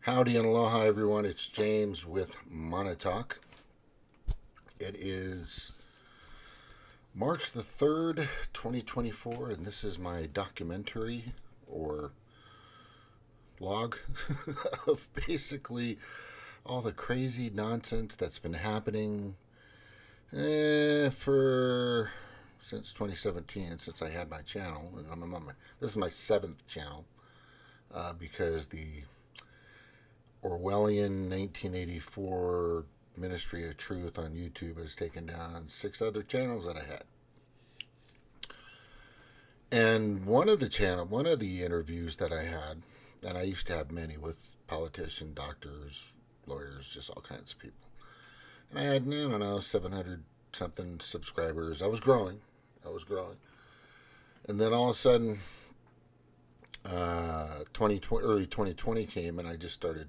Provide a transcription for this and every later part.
Howdy and aloha, everyone. It's James with Monotalk. It is March the 3rd, 2024, and this is my documentary or blog of basically all the crazy nonsense that's been happening for since 2017, since I had my channel. And this is my 7th channel because the Orwellian 1984 Ministry of Truth on YouTube has taken down 6 other channels that I had. And one of the interviews that I had, and I used to have many with politicians, doctors, lawyers, just all kinds of people. And I had, I don't know, 700 something subscribers. I was growing. And then all of a sudden, early 2020 came, and I just started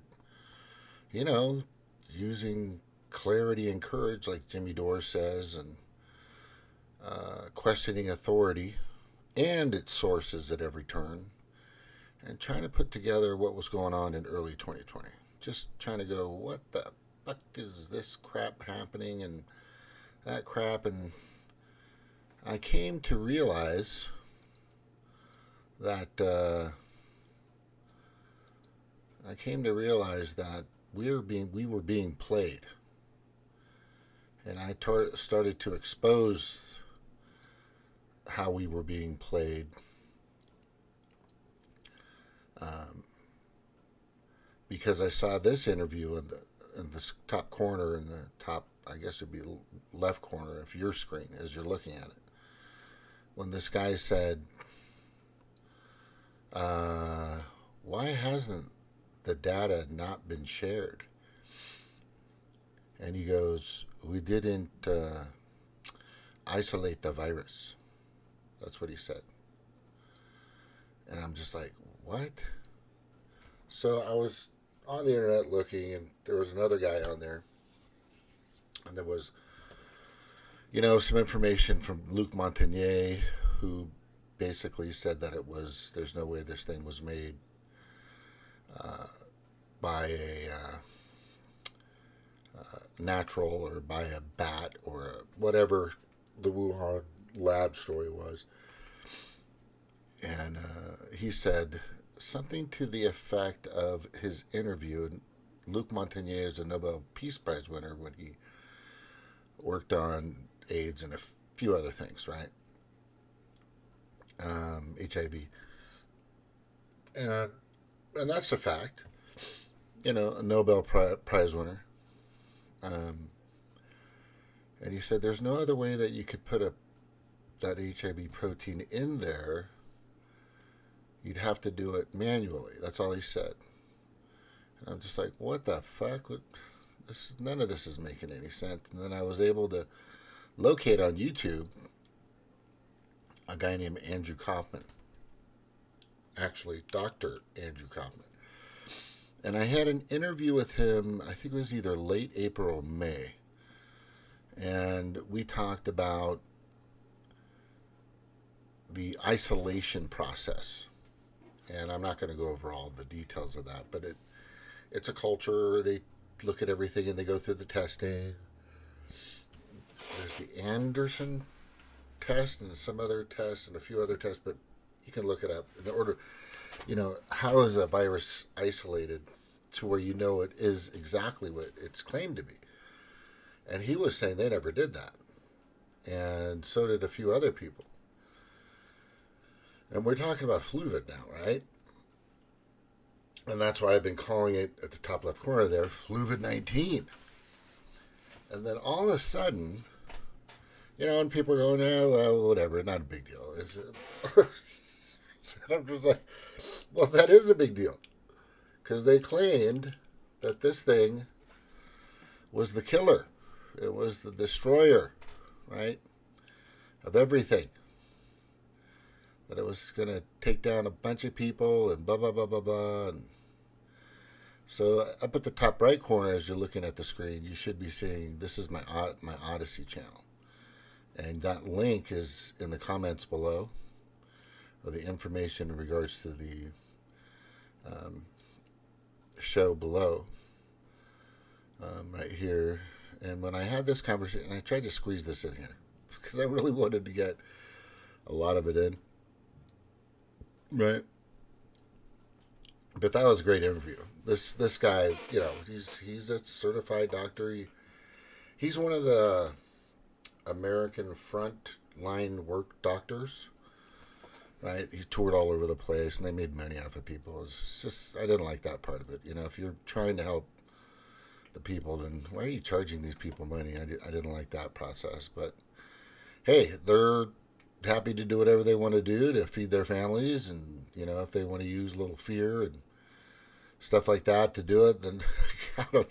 using clarity and courage, like Jimmy Dore says, and questioning authority and its sources at every turn, and trying to put together what was going on in early 2020. Just trying to go, what the fuck is this crap happening and that crap? And I came to realize that we were being played, and I started to expose how we were being played, because I saw this interview in the top corner, in the top, I guess it'd be left corner of your screen as you're looking at it, when this guy said, "Why hasn't the data not been shared?" And he goes, "We didn't isolate the virus." That's what he said. And I'm just like, what? So I was on the internet looking, and there was another guy on there, and there was, some information from Luc Montagnier, who basically said that there's no way this thing was made by a natural, or by a bat, or whatever the Wuhan lab story was. And he said something to the effect of his interview. And Luc Montagnier is a Nobel Peace Prize winner when he worked on AIDS and a few other things, right? HIV. And that's a fact. A Nobel Prize winner. And he said there's no other way that you could put that HIV protein in there. You'd have to do it manually. That's all he said. And I'm just like, what the fuck? None of this is making any sense. And then I was able to locate on YouTube a guy named Andrew Kaufman. Actually, Dr. Andrew Kaufman. And I had an interview with him, I think it was either late April or May. And we talked about the isolation process. And I'm not going to go over all the details of that, but it's a culture. They look at everything and they go through the testing. There's the Anderson test and some other tests and a few other tests, but you can look it up. In order, how is a virus isolated to where it is exactly what it's claimed to be? And he was saying they never did that. And so did a few other people. And we're talking about Fluvid now, right? And that's why I've been calling it, at the top left corner there, Fluvid19. And then all of a sudden, and people are going, oh, well, whatever, not a big deal. I'm just like, well, that is a big deal. Because they claimed that this thing was the killer. It was the destroyer, right, of everything. That it was going to take down a bunch of people and blah, blah, blah, blah, blah. And so up at the top right corner, as you're looking at the screen, you should be seeing, this is my Odyssey channel. And that link is in the comments below, or the information in regards to the show below, right here. And when I had this conversation, I tried to squeeze this in here because I really wanted to get a lot of it in, right? But that was a great interview. This guy, he's a certified doctor. He's one of the American frontline work doctors, right? He toured all over the place, and they made money off of people. It's just I didn't like that part of it. If you're trying to help the people, then why are you charging these people money? I didn't like that process, but hey, they're happy to do whatever they want to do to feed their families, and if they want to use a little fear and stuff like that to do it, then I don't,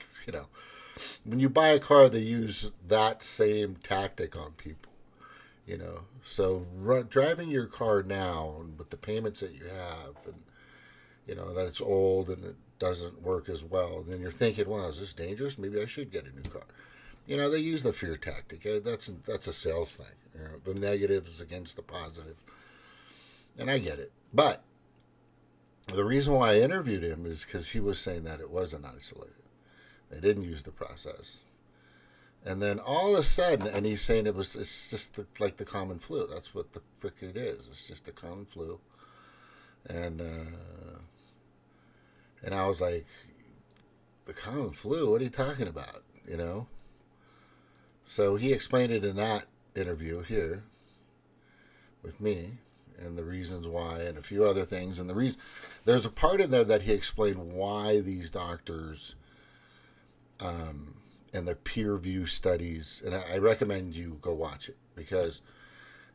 when you buy a car, they use that same tactic on people. So driving your car now and with the payments that you have, and that it's old and it doesn't work as well, then you're thinking, well, is this dangerous? Maybe I should get a new car. They use the fear tactic. That's a sales thing. The negative is against the positive, and I get it. But the reason why I interviewed him is because he was saying that it wasn't isolated. They didn't use the process. And then all of a sudden, and he's saying it's just like the common flu. That's what the frick it is. It's just a common flu. And I was like, the common flu? What are you talking about? So he explained it in that interview here with me, and the reasons why, and a few other things. And there's a part in there that he explained why these doctors and the peer review studies, and I recommend you go watch it because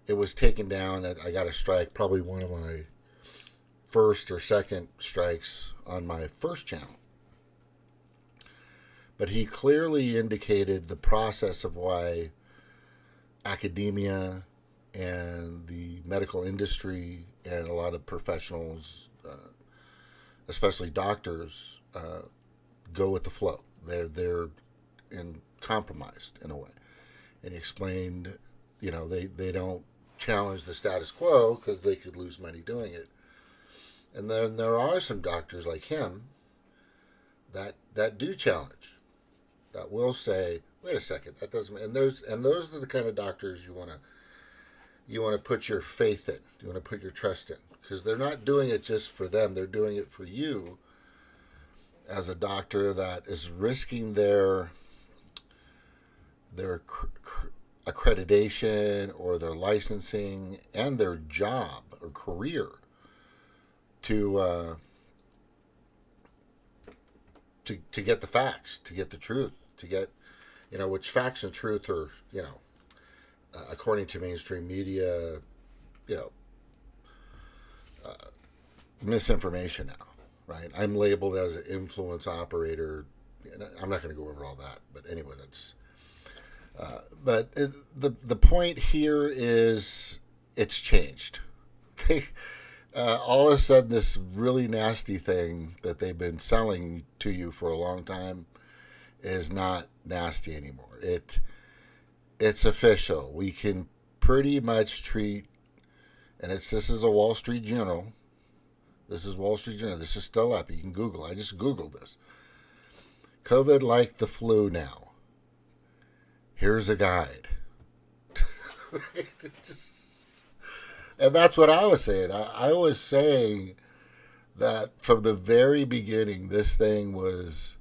it was taken down. I got a strike, probably one of my first or second strikes on my first channel. But he clearly indicated the process of why academia and the medical industry and a lot of professionals, especially doctors, go with the flow. They're compromised in a way. And he explained, they don't challenge the status quo because they could lose money doing it. And then there are some doctors like him that do challenge, that will say, wait a second, that doesn't. And those are the kind of doctors you want to put your faith in. You want to put your trust in, because they're not doing it just for them. They're doing it for you as a doctor that is risking their accreditation or their licensing and their job or career to get the facts, to get the truth, to get, which facts and truth are, according to mainstream media, misinformation now, right? I'm labeled as an influence operator. And I'm not going to go over all that, but anyway, that's. The point here is it's changed. All of a sudden, this really nasty thing that they've been selling to you for a long time is not nasty anymore. It's official. We can pretty much treat, and this is a Wall Street Journal. This is Wall Street Journal. This is still up. You can Google. I just Googled this. COVID like the flu now. Here's a guide. And that's what I was saying. I was saying that from the very beginning, this thing was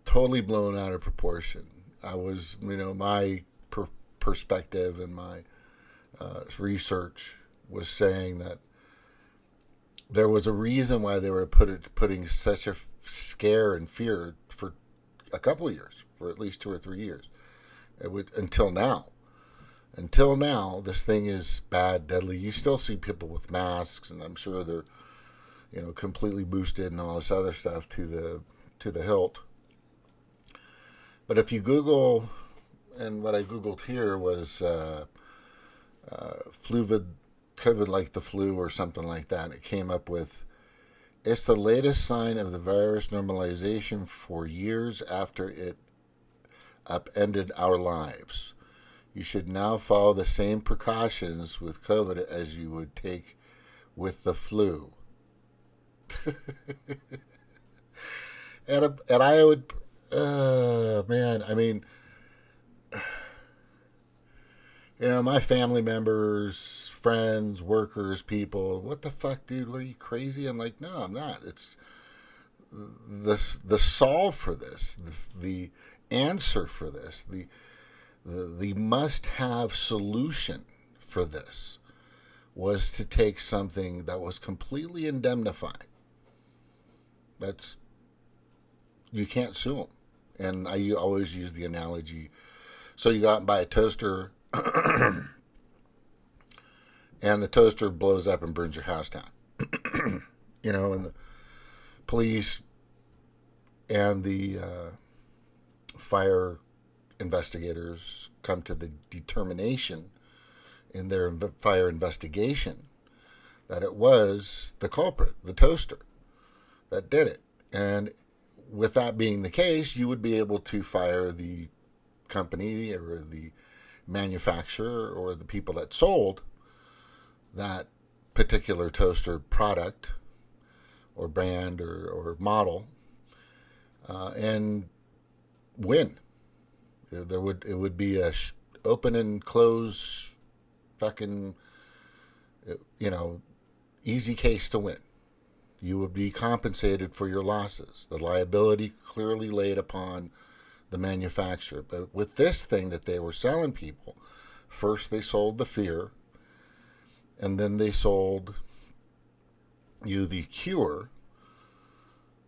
totally blown out of proportion. I was, my perspective and my research was saying that there was a reason why they were putting such a scare and fear for a couple of years, for at least 2 or 3 years. Until now. Until now, this thing is bad, deadly. You still see people with masks, and I'm sure they're, completely boosted and all this other stuff to the hilt. But if you Google, and what I Googled here was Fluvid, COVID like the flu or something like that. It came up with, it's the latest sign of the virus normalization for years after it upended our lives. You should now follow the same precautions with COVID as you would take with the flu. and I would, man, I mean, my family members, friends, workers, people, what the fuck, dude? What, are you crazy? I'm like, no, I'm not. It's the solve for this, the answer for this, the must-have solution for this was to take something that was completely indemnified. That's You can't sue them. And I always use the analogy. So you go out and buy a toaster, and the toaster blows up and burns your house down. And the police and the fire investigators come to the determination in their fire investigation that it was the culprit, the toaster, that did it. And with that being the case, you would be able to fire the company or the manufacturer or the people that sold that particular toaster product or brand or model, and win. It would be a open and close fucking easy case to win. You would be compensated for your losses. The liability clearly laid upon the manufacturer. But with this thing that they were selling people, first they sold the fear, and then they sold you the cure.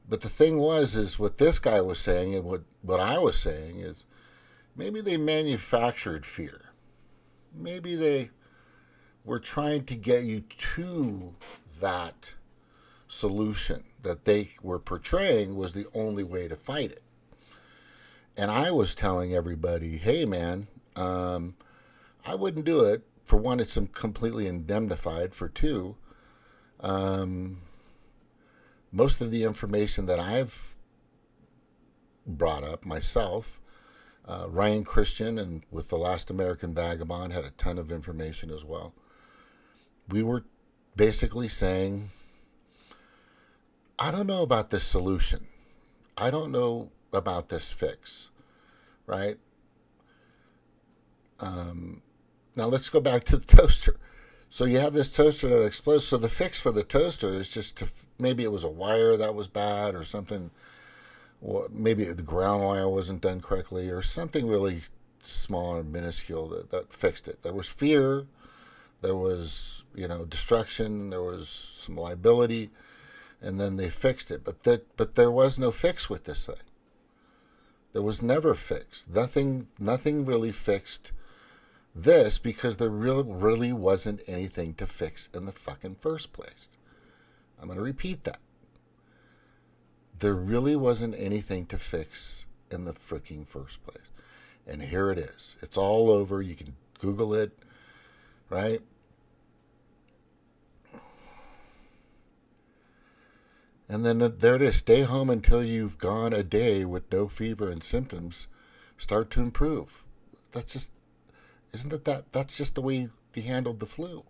But the thing is what this guy was saying and what I was saying is maybe they manufactured fear. Maybe they were trying to get you to that solution that they were portraying was the only way to fight it. And I was telling everybody, hey man, I wouldn't do it. For one, it's completely indemnified. For two, most of the information that I've brought up myself, Ryan Christian and with The Last American Vagabond had a ton of information as well. We were basically saying, I don't know about this solution. I don't know about this fix, right? Now let's go back to the toaster. So you have this toaster that explodes. So the fix for the toaster is just maybe it was a wire that was bad or something. Maybe the ground wire wasn't done correctly or something really small and minuscule that fixed it. There was fear. There was, destruction. There was some liability. And then they fixed it. But there was no fix with this thing. There was never fixed. Nothing really fixed this because there really wasn't anything to fix in the fucking first place. I'm going to repeat that. There really wasn't anything to fix in the freaking first place. And here it is. It's all over. You can Google it, right? And then there it is. Stay home until you've gone a day with no fever and symptoms start to improve. That's just, that's just the way he handled the flu,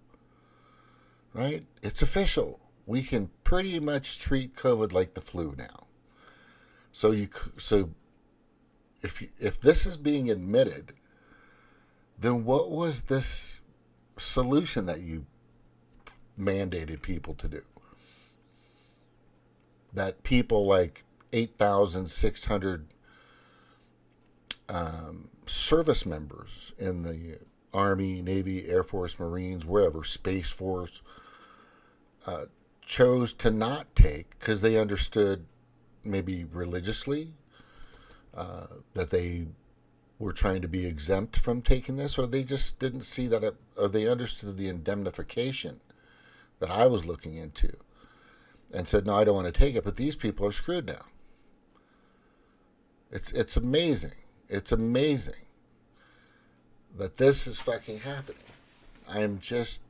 right? It's official. We can pretty much treat COVID like the flu now. So if this is being admitted, then what was this solution that you mandated people to do? That people like 8,600 service members in the Army, Navy, Air Force, Marines, wherever, Space Force, chose to not take because they understood maybe religiously that they were trying to be exempt from taking this, or they just didn't see that or they understood the indemnification that I was looking into and said, no, I don't want to take it, but these people are screwed now. It's amazing. It's amazing that this is fucking happening. I'm just...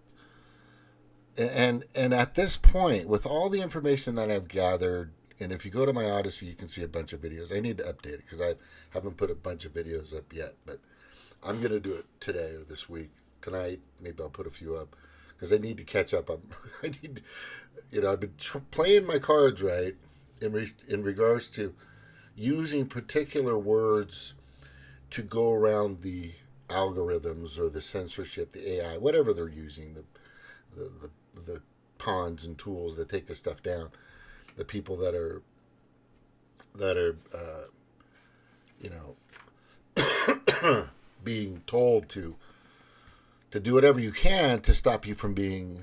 And at this point, with all the information that I've gathered, and if you go to my Odyssey, you can see a bunch of videos. I need to update it because I haven't put a bunch of videos up yet, but I'm going to do it today or this week. Tonight, maybe I'll put a few up because I need to catch up. I've been playing my cards right in regards to using particular words to go around the algorithms or the censorship, the AI, whatever they're using, the pawns and tools that take the stuff down, the people that are you know being told to do whatever you can to stop you from being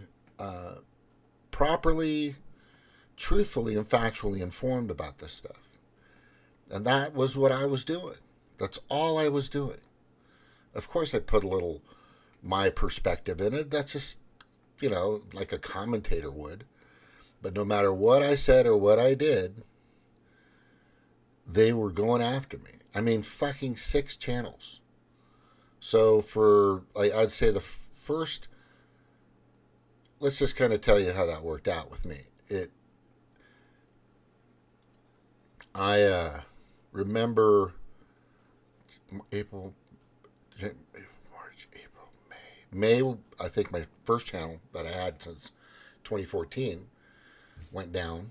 properly, truthfully, and factually informed about this stuff. And that was what I was doing. That's all I was doing. Of course, I put a little my perspective in it. That's just, like a commentator would. But no matter what I said or what I did, they were going after me. I mean, fucking 6 channels. So for, I'd say the first, let's just kind of tell you how that worked out with me. I remember April, March, April, May, I think my first channel that I had since 2014 went down,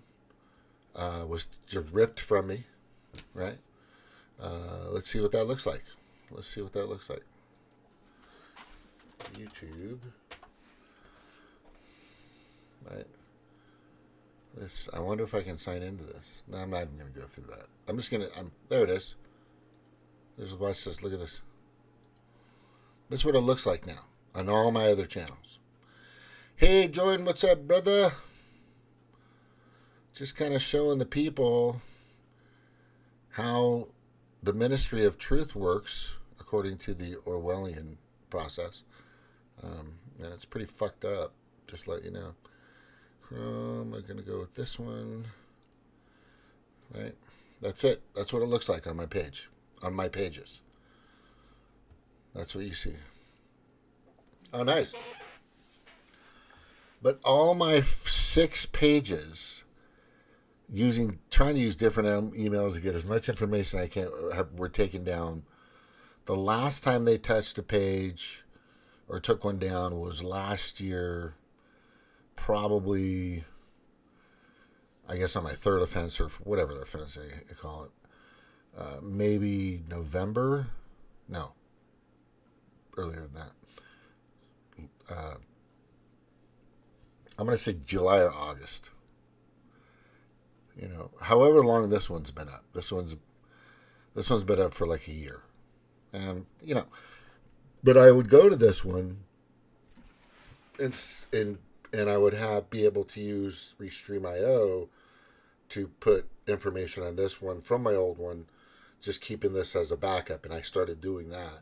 was just ripped from me, right? Let's see what that looks like. YouTube, right? I wonder if I can sign into this. No, I'm not even going to go through that. I'm just going to, there it is. There's a bunch of this. Look at this. This is what it looks like now on all my other channels. Hey, Jordan, what's up, brother? Just kind of showing the people how the Ministry of Truth works according to the Orwellian process. And it's pretty fucked up, just to let you know. Chrome, I'm going to go with this one. Right? That's it. That's what it looks like on my page. On my pages. That's what you see. Oh, nice. But all my 6 pages, trying to use different emails to get as much information I can, were taken down. The last time they touched a page or took one down was last year, probably, I guess on my 3rd offense or whatever the offense they call it. Maybe November? No. Earlier than that. I'm going to say July or August. However long this one's been up. This one's been up for like a year. And, but I would go to this one and I would be able to use Restream.io to put information on this one from my old one, just keeping this as a backup, and I started doing that.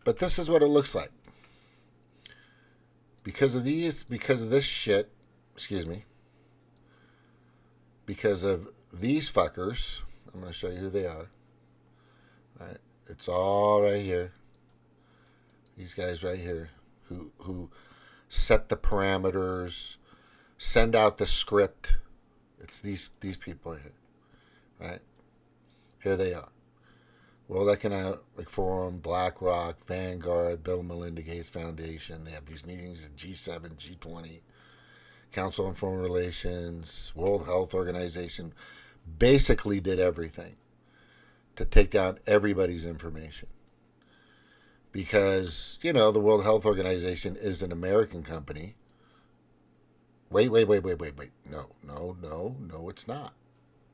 But this is what it looks like. Because of this shit, because of these fuckers, I'm going to show you who they are. All right, it's all right here. These guys right here who set the parameters, send out the script. It's these people here, right? Here they are. World Economic Forum, BlackRock, Vanguard, Bill and Melinda Gates Foundation. They have these meetings at G7, G20, Council on Foreign Relations, World Health Organization. Basically did everything to take down everybody's information. Because, the World Health Organization is an American company. Wait. No, it's not.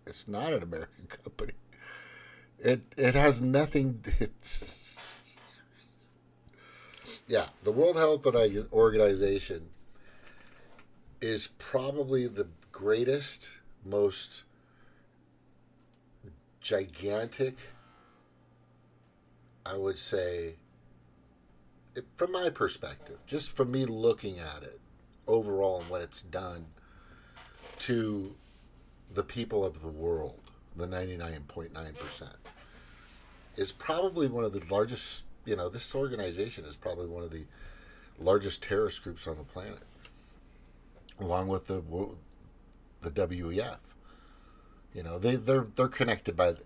It's not an American company. It has nothing. The World Health Organization is probably the greatest, most gigantic, I would say, from my perspective, just from me looking at it overall and what it's done to the people of the world, the 99.9%, is probably one of the largest, this organization is probably one of the largest terrorist groups on the planet, along with the WEF. They're connected by the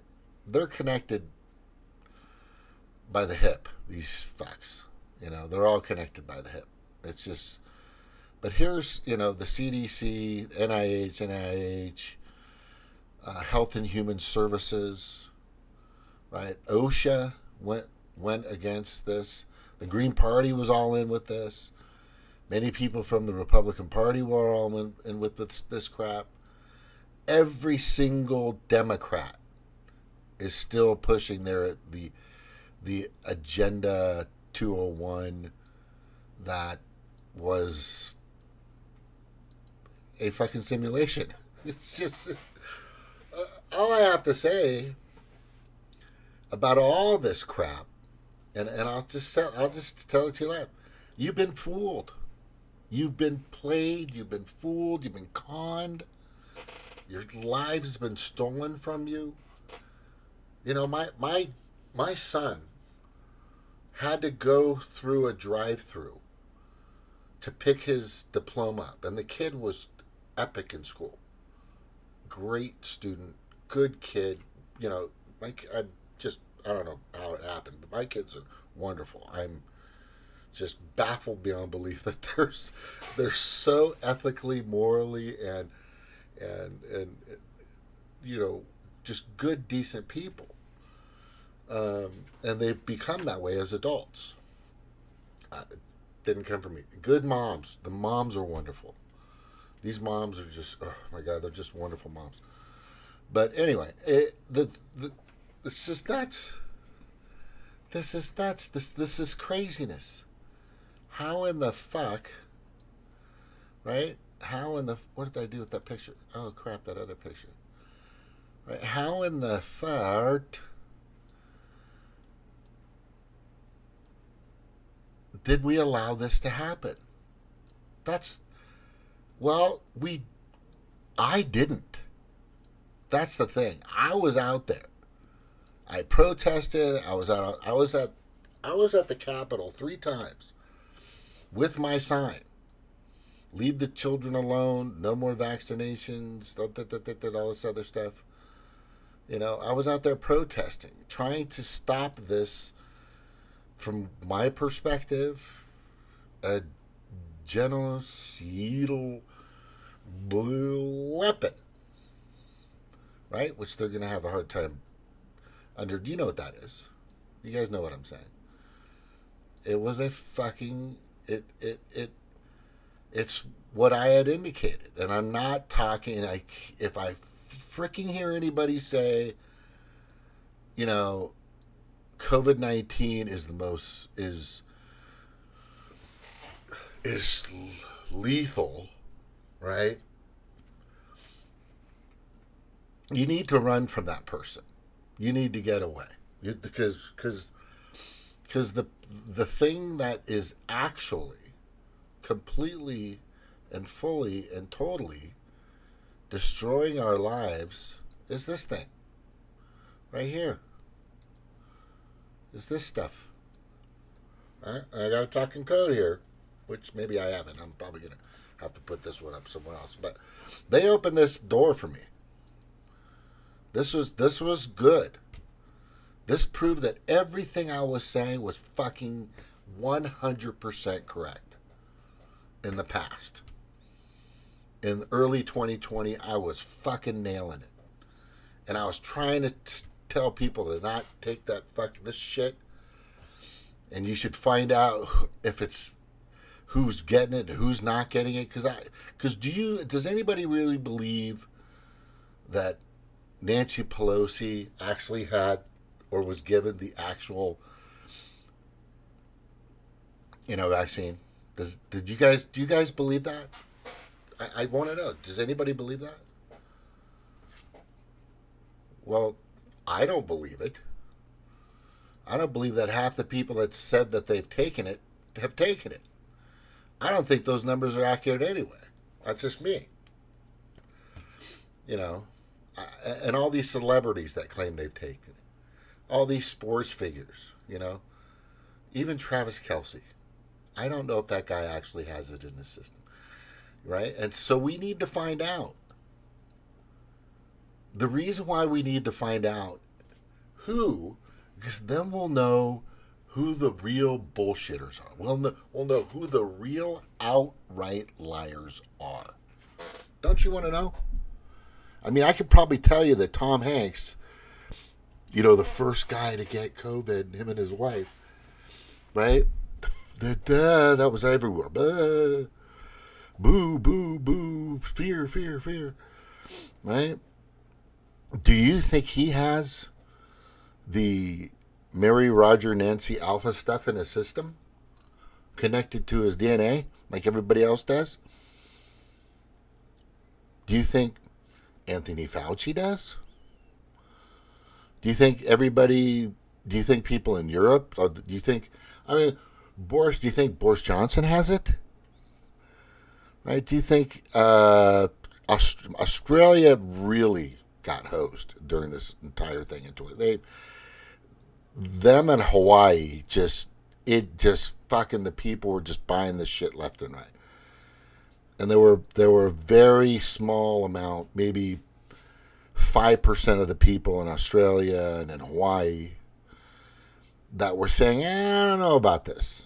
hip, these fucks. They're all connected by the hip. It's just, but here's, the CDC, NIH, Health and Human Services, right? OSHA went against this. The Green Party was all in with this. Many people from the Republican Party were all in with this crap. Every single Democrat is still pushing the Agenda 201 that was a fucking simulation. It's just all I have to say about all this crap, and I'll just tell it to you live. You've been fooled. You've been played. You've been fooled. You've been conned. Your life has been stolen from you. You know, my son had to go through a drive-through to pick his diploma up, and the kid was epic in school. Great student, good kid. You know, I don't know how it happened, but my kids are wonderful. I'm just baffled beyond belief that they're so ethically, morally, and you know, just good, decent people. And they've become that way as adults. It didn't come from me. Good moms. The moms are wonderful. These moms are just, oh my God, they're just wonderful moms. But anyway, this is nuts. This is nuts. This is craziness. How in the fuck, right? What did I do with that picture? Oh crap, that other picture. Right? How in the fart did we allow this to happen? I didn't. That's the thing. I was out there. I protested. I was at the Capitol 3 times with my sign. Leave the children alone. No more vaccinations. All this other stuff. You know, I was out there protesting, trying to stop this, from my perspective, a genocidal weapon, right? Which they're going to have a hard time under. Do you know what that is? You guys know what I'm saying. It was a fucking... It's what I had indicated. And I'm not talking... If I freaking hear anybody say, you know, COVID-19 is lethal, right? You need to run from that person. You need to get away. Because the thing that is actually completely and fully and totally destroying our lives is this thing right here. Is this stuff. All right? I got a talking code here, which maybe I haven't. I'm probably going to have to put this one up somewhere else. But they opened this door for me. This was good. This proved that everything I was saying was fucking 100% correct in the past. In early 2020, I was fucking nailing it. And I was trying to tell people to not take this shit. And you should find out if it's who's getting it and who's not getting it. Because does anybody really believe that Nancy Pelosi actually had or was given the actual, vaccine? Do you guys believe that? I want to know. Does anybody believe that? Well, I don't believe it. I don't believe that half the people that said that they've taken it have taken it. I don't think those numbers are accurate anyway. That's just me. And all these celebrities that claim they've taken it. All these sports figures, Even Travis Kelce. I don't know if that guy actually has it in his system. Right? And so we need to find out. The reason why we need to find out who, because then we'll know who the real bullshitters are. We'll know who the real outright liars are. Don't you want to know? I mean, I could probably tell you that Tom Hanks, the first guy to get COVID, him and his wife, right? That was everywhere. Boo, boo, boo, fear, fear, fear, right? Do you think he has the Mary, Roger, Nancy alpha stuff in his system connected to his DNA like everybody else does? Do you think Anthony Fauci does? Do you think people in Europe, or do you think Boris Johnson has it? Right? Do you think Australia really got hosed during this entire thing? Them and Hawaii just fucking, the people were just buying this shit left and right. And there were a very small amount, maybe 5% of the people in Australia and in Hawaii that were saying, I don't know about this.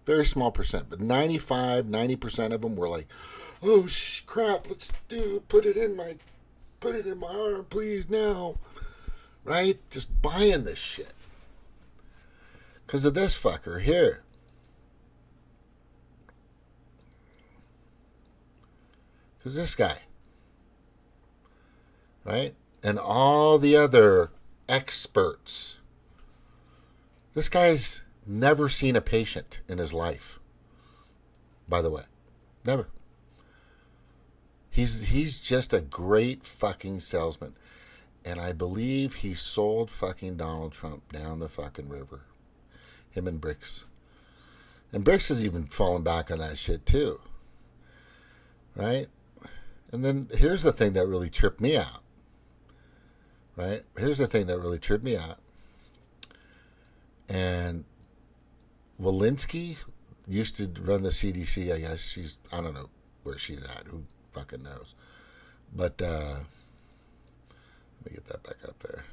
Very small percent, but 90% of them were like, oh crap, let's put it in my arm, please, now. Right? Just buying this shit. Because of this fucker here. Because this guy. Right? And all the other experts. This guy's never seen a patient in his life. By the way. Never. He's just a great fucking salesman. And I believe he sold fucking Donald Trump down the fucking river. Him and Bricks. And Bricks has even fallen back on that shit too. Right? And then here's the thing that really tripped me out. Right? Here's the thing that really tripped me out. And Walensky used to run the CDC, I guess. I don't know where she's at. Who fucking knows? But, let me get that back up there.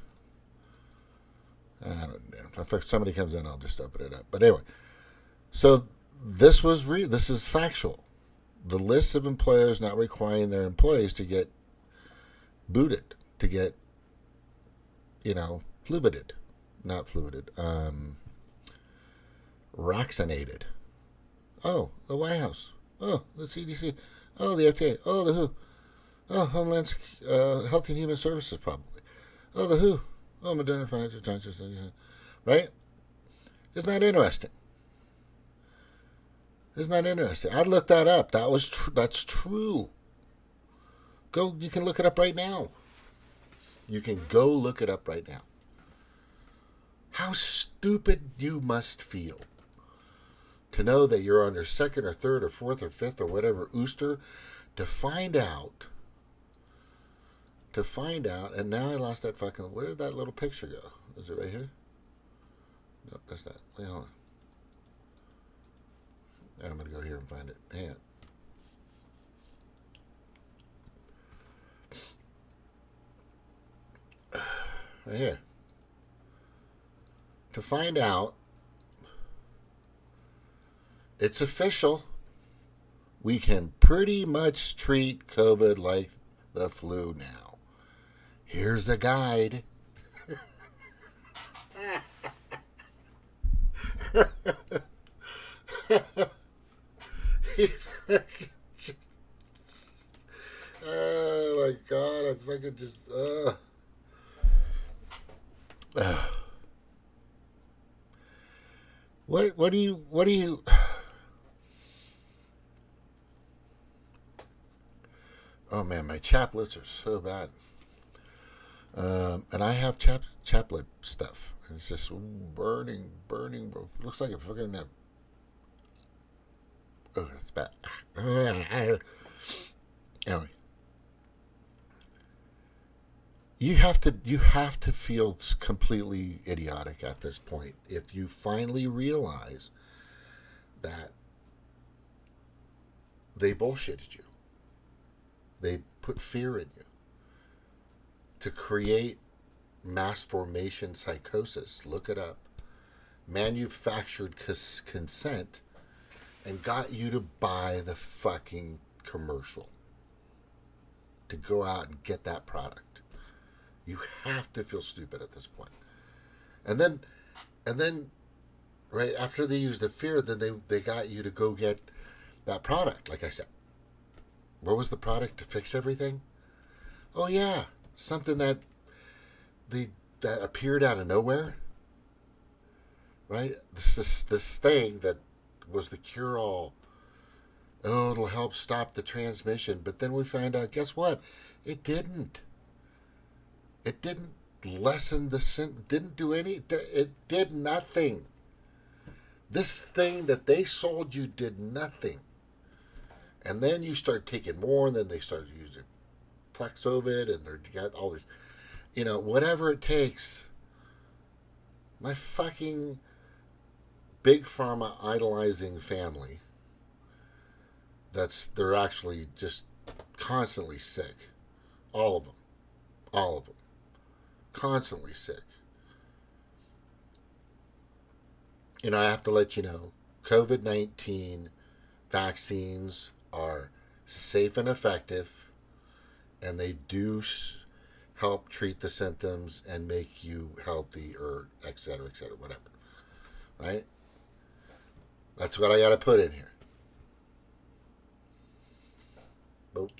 I don't know. If somebody comes in, I'll just open it up. But anyway, so this is factual. The list of employers not requiring their employees to get booted, to get, fluvited. Not fluvited. Vaccinated. Oh, the White House. Oh, the CDC. Oh, the FDA. Oh, the WHO. Oh, Homeland Health and Human Services, probably. Oh, the WHO. Oh, Moderna, Pfizer, right? Isn't that interesting? Isn't that interesting? I looked that up. That's true. You can look it up right now. You can go look it up right now. How stupid you must feel to know that you're on your second or third or fourth or fifth or whatever Ooster to find out, and now I lost that fucking, where did that little picture go? Is it right here? Nope, that's not. Wait, hold on. I'm going to go here and find it. Hang on. Right here. To find out, it's official. We can pretty much treat COVID like the flu now. Here's a guide. Oh my God, I fucking just What do you Oh man, my chaplets are so bad. And I have chaplet stuff. It's just burning. Looks like a fucking oh, it's bad. Anyway. You have to feel completely idiotic at this point if you finally realize that they bullshitted you. They put fear in you to create mass formation psychosis. Look it up. Manufactured consent and got you to buy the fucking commercial. to go out and get that product. You have to feel stupid at this point. And then, right after they use the fear, then they got you to go get that product. Like I said, what was the product to fix everything? Oh yeah, something that appeared out of nowhere. Right? This thing that was the cure all. Oh, it'll help stop the transmission. But then we find out, guess what? It didn't. It didn't lessen the didn't do any. It did nothing. This thing that they sold you did nothing. And then you start taking more, and then they start using Plexovid, and they got all this, whatever it takes. My fucking big pharma idolizing family. They're actually just constantly sick. All of them. All of them. Constantly sick. I have to let you know, COVID-19 vaccines are safe and effective, and they do help treat the symptoms and make you healthy, or et cetera, whatever. Right? That's what I got to put in here.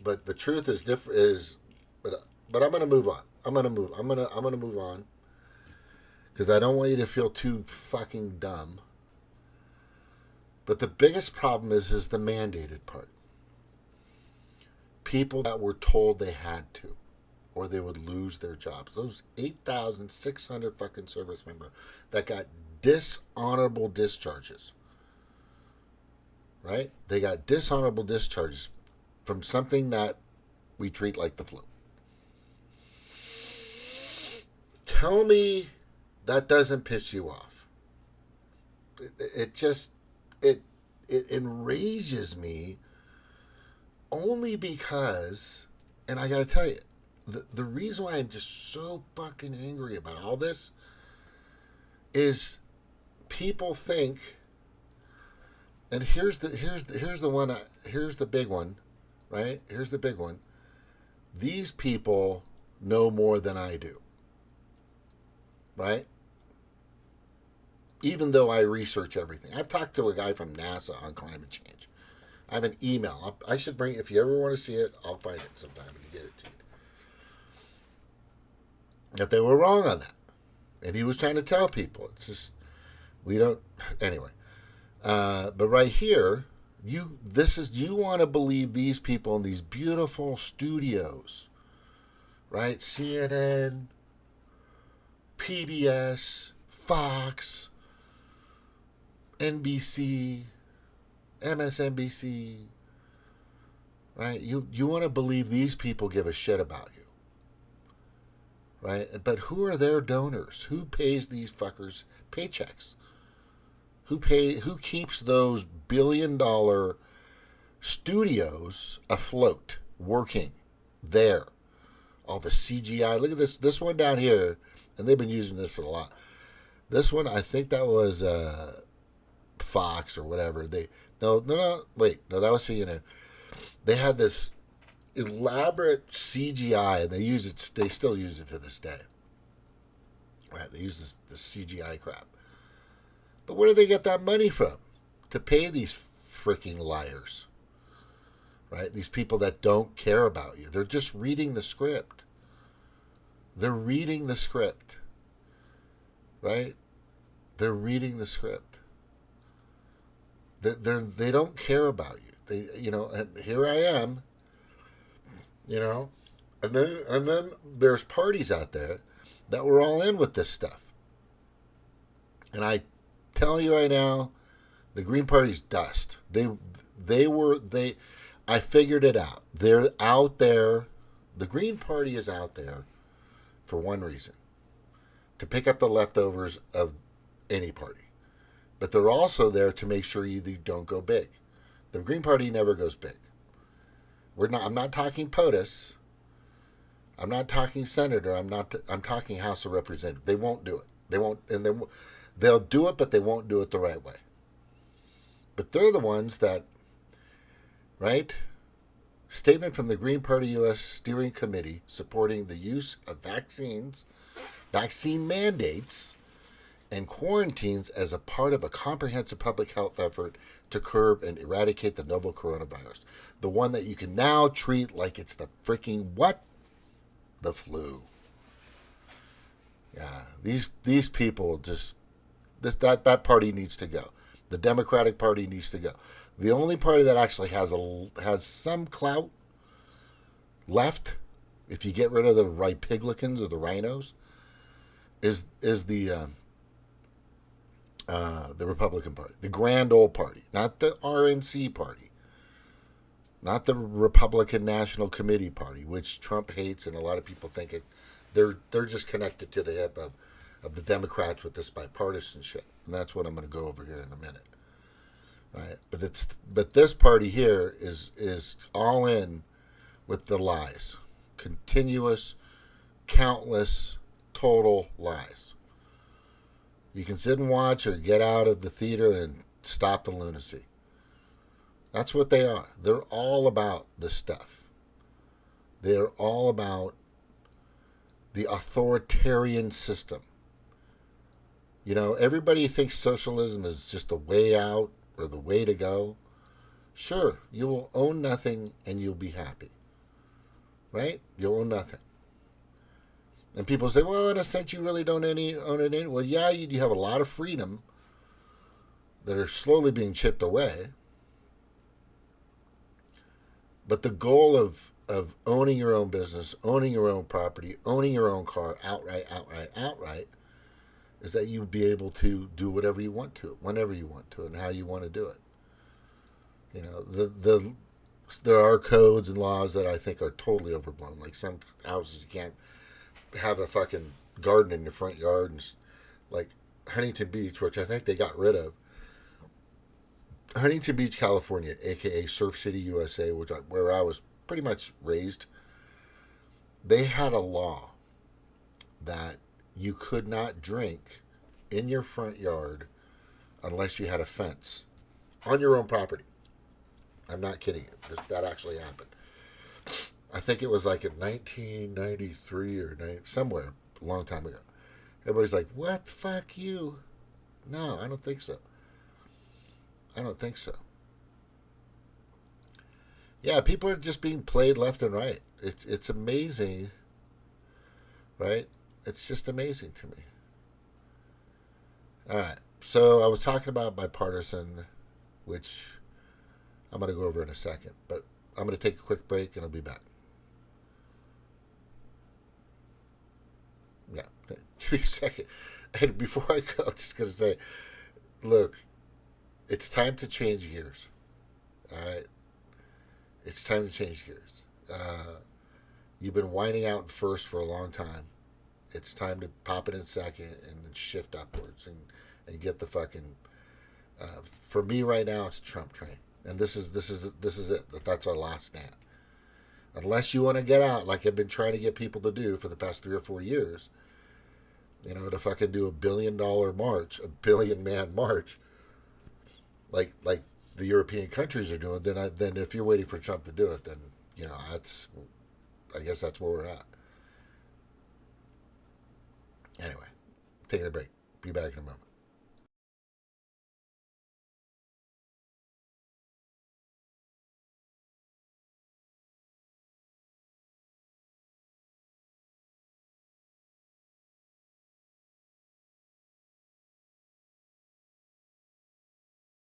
But the truth is different. But I'm gonna move on. I'm gonna move on, because I don't want you to feel too fucking dumb. But the biggest problem is the mandated part. People that were told they had to, or they would lose their jobs. Those 8,600 fucking service members that got dishonorable discharges. Right? They got dishonorable discharges from something that we treat like the flu. Tell me that doesn't piss you off. It enrages me, only because, and I gotta tell you, the reason why I'm just so fucking angry about all this is people think, and here's the big one, right? Here's the big one. These people know more than I do. Right? Even though I research everything. I've talked to a guy from NASA on climate change. I have an email. I should bring, if you ever want to see it, I'll find it sometime and get it to you. That they were wrong on that. And he was trying to tell people. It's just, we don't, anyway. But right here, you want to believe these people in these beautiful studios. Right? CNN, PBS, Fox, NBC, MSNBC, right? You want to believe these people give a shit about you, right? But who are their donors? Who pays these fuckers paychecks? Who keeps those billion-dollar studios afloat, working there? All the CGI. Look at this one down here. And they've been using this for a lot. This one, I think that was Fox or whatever. No, that was CNN. They had this elaborate CGI, and they still use it to this day. Right? They use this CGI crap. But where do they get that money from? To pay these freaking liars. Right? These people that don't care about you. They're just reading the script. They're reading the script, right? They're reading the script. They don't care about you. And here I am, and then there's parties out there that were all in with this stuff. And I tell you right now, the Green Party's dust. I figured it out. They're out there. The Green Party is out there for one reason: to pick up the leftovers of any party. But they're also there to make sure you don't go big. The Green Party never goes big. I'm not talking POTUS. I'm not talking senator. I'm talking House of Representatives. They won't do it. They won't, and they'll do it, but they won't do it the right way. But they're the ones that, right? Statement from the Green Party U.S. Steering Committee supporting the use of vaccine mandates, and quarantines as a part of a comprehensive public health effort to curb and eradicate the novel coronavirus. The one that you can now treat like it's the freaking what? The flu. Yeah, these people just that party needs to go. The Democratic Party needs to go. The only party that actually has some clout left, if you get rid of the Republicans or the rhinos, is the Republican Party, the grand old party, not the RNC party, not the Republican National Committee Party, which Trump hates, and a lot of people think they're just connected to the hip of the Democrats with this bipartisan shit, and that's what I'm going to go over here in a minute, right? But this party here is all in with the lies, continuous, countless, total lies. You can sit and watch or get out of the theater and stop the lunacy. That's what they are. They're all about this stuff. They're all about the authoritarian system. You know, everybody thinks socialism is just the way out or the way to go. Sure, you will own nothing and you'll be happy. Right? You'll own nothing. And people say, well, in a sense, you really don't own any. Well, yeah, you have a lot of freedom that are slowly being chipped away. But the goal of owning your own business, owning your own property, owning your own car outright, is that you be able to do whatever you want to, whenever you want to, and how you want to do it. You know, there are codes and laws that I think are totally overblown. Like some houses you can't have a fucking garden in your front yard, and like Huntington Beach, which I think they got rid of. Huntington Beach, California, aka Surf City, USA, where I was pretty much raised, they had a law that you could not drink in your front yard unless you had a fence on your own property. I'm not kidding you. That actually happened. I think it was like in 1993 or somewhere a long time ago. Everybody's like, what? Fuck you. No, I don't think so. I don't think so. Yeah, people are just being played left and right. It's amazing, right? It's just amazing to me. All right. So I was talking about bipartisan, which I'm going to go over in a second. But I'm going to take a quick break and I'll be back. Yeah, give me a second. And before I go, I'm just going to say, look, it's time to change gears. All right? It's time to change gears. You've been whining out first for a long time. It's time to pop it in second and shift upwards and get the fucking. For me right now, it's Trump train, and this is it. That's our last stand. Unless you want to get out, like I've been trying to get people to do for the past 3 or 4 years. You know, to fucking do $1 billion march, $1 billion man march, like the European countries are doing. Then if you're waiting for Trump to do it, then you know I guess that's where we're at. Anyway, taking a break. Be back in a moment.